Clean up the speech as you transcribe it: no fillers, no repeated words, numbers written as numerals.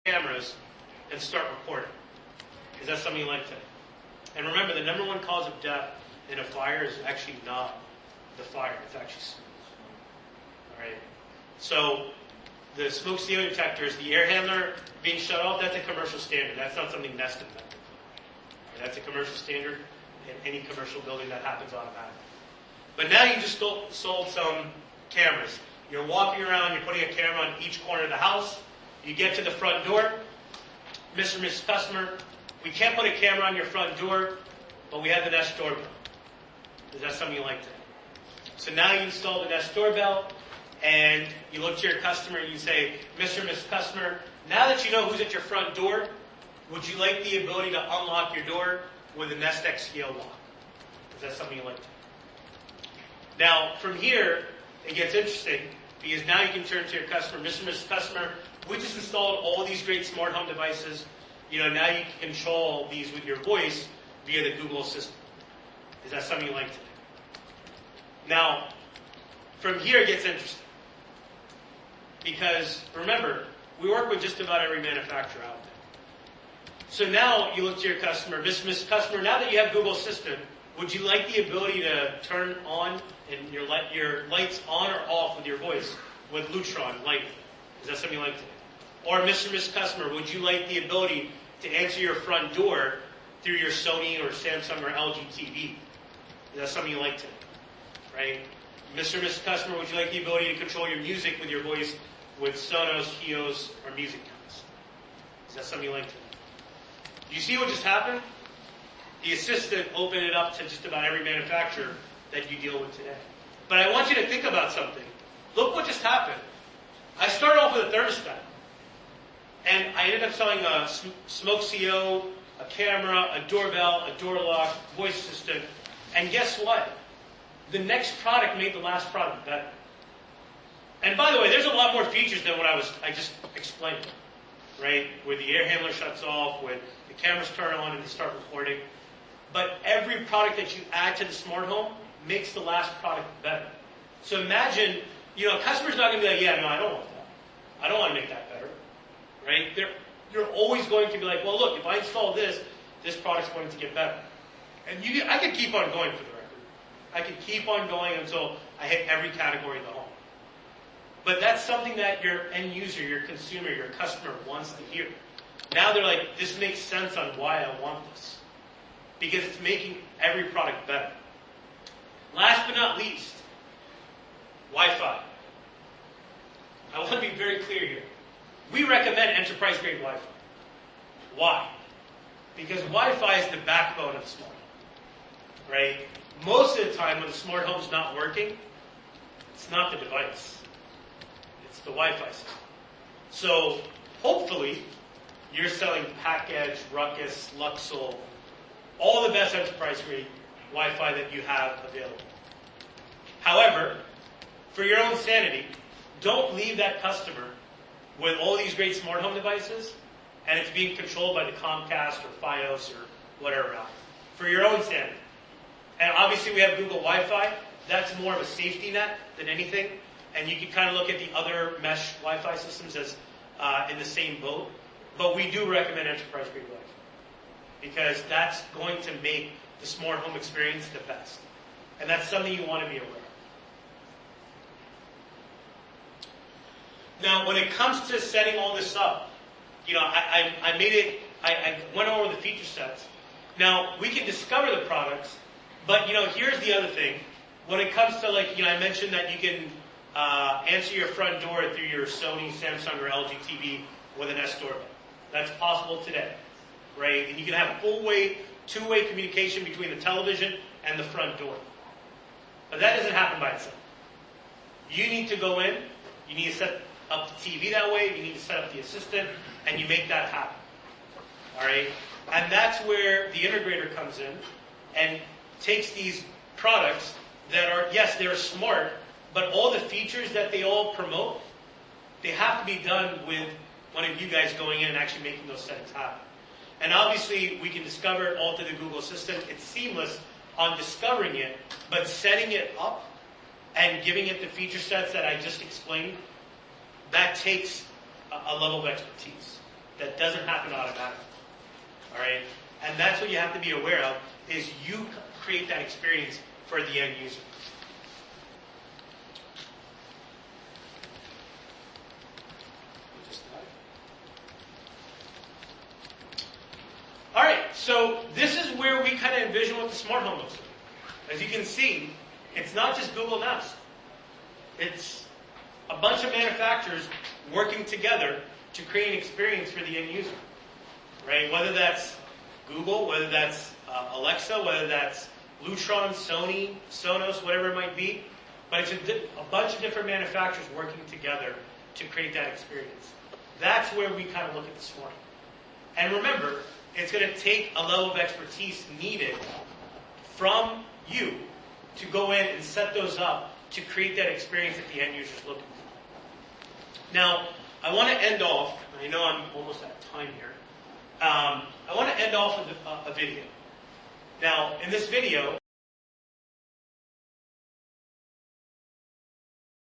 cameras and start recording. Is that something you like to? And remember, the number one cause of death in a fire is actually not the fire, it's actually smoke. Alright? So, the smoke CO detectors, the air handler being shut off, that's a commercial standard. That's not something Nest invented. Right? That's a commercial standard in any commercial building that happens automatically. But now you just sold some cameras. You're walking around, you're putting a camera on each corner of the house. You get to the front door. Mr. and Mrs. Customer, we can't put a camera on your front door, but we have the Nest doorbell. Is that something you like to? So now you install the Nest doorbell, and you look to your customer and you say, Mr. and Mrs. Customer, now that you know who's at your front door, would you like the ability to unlock your door with a Nest XPO lock? Is that something you like to? Now, from here, it gets interesting, because now you can turn to your customer, Mr. and Mrs. Customer, we just installed all these great smart home devices. Now you can control these with your voice via the Google Assistant. Is that something you like to do? Now, from here it gets interesting. Because, remember, we work with just about every manufacturer out there. So now you look to your customer, Mr. and Mrs. Customer, now that you have Google Assistant, would you like the ability to turn on and your lights on or off with your voice with Lutron lighting? Is that something you like to do? Or Mr. and Mrs. Customer, would you like the ability to answer your front door through your Sony or Samsung or LG TV? Is that something you like to do? Right? Mr. and Mrs. Customer, would you like the ability to control your music with your voice with Sonos, Kios, or Music Cats? Is that something you like to do? Do you see what just happened? The Assistant opened it up to just about every manufacturer that you deal with today. But I want you to think about something. Look what just happened. I started off with a thermostat. And I ended up selling a smoke CO, a camera, a doorbell, a door lock, voice assistant. And guess what? The next product made the last product better. And by the way, there's a lot more features than what I just explained. Right? Where the air handler shuts off, where the cameras turn on and they start recording. But every product that you add to the smart home makes the last product better. So imagine, a customer's not going to be like, yeah, no, I don't want that. I don't want to make that better. Right? You're always going to be like, well, look, if I install this product's going to get better. And I could keep on going for the record. I could keep on going until I hit every category of the home. But that's something that your end user, your consumer, your customer wants to hear. Now they're like, this makes sense on why I want this. Because it's making every product better. Last but not least, Wi-Fi. I want to be very clear here. We recommend enterprise-grade Wi-Fi. Why? Because Wi-Fi is the backbone of the smart home. Right? Most of the time when the smart home's not working, it's not the device. It's the Wi-Fi system. So, hopefully, you're selling PackEdge, Ruckus, Luxul, all the best enterprise-grade Wi-Fi that you have available. However, for your own sanity, don't leave that customer with all these great smart home devices and it's being controlled by the Comcast or Fios or whatever else. For your own sanity. And obviously we have Google Wi-Fi. That's more of a safety net than anything. And you can kind of look at the other mesh Wi-Fi systems as in the same boat. But we do recommend enterprise-grade Wi-Fi. Because that's going to make the smart home experience the best. And that's something you want to be aware of. Now, when it comes to setting all this up, I went over the feature sets. Now, we can discover the products, but, here's the other thing. When it comes to, I mentioned that you can answer your front door through your Sony, Samsung, or LG TV with an Nest doorbell. That's possible today. Right? And you can have full-way, two-way communication between the television and the front door. But that doesn't happen by itself. You need to go in, you need to set up the TV that way, you need to set up the assistant, and you make that happen. Alright? And that's where the integrator comes in and takes these products that are, yes, they're smart, but all the features that they all promote, they have to be done with one of you guys going in and actually making those settings happen. And obviously, we can discover it all through the Google Assistant. It's seamless on discovering it, but setting it up and giving it the feature sets that I just explained, that takes a level of expertise doesn't happen automatically. All right? And that's what you have to be aware of, is you create that experience for the end user. All right, so this is where we kind of envision what the smart home looks like. As you can see, it's not just Google Nest. It's a bunch of manufacturers working together to create an experience for the end user, right? Whether that's Google, whether that's Alexa, whether that's Lutron, Sony, Sonos, whatever it might be. But it's a bunch of different manufacturers working together to create that experience. That's where we kind of look at the smart home. And remember, it's going to take a level of expertise needed from you to go in and set those up to create that experience that the end user is looking for. Now, I want to end off, I know I'm almost out of time here, I want to end off with a video. Now, in this video,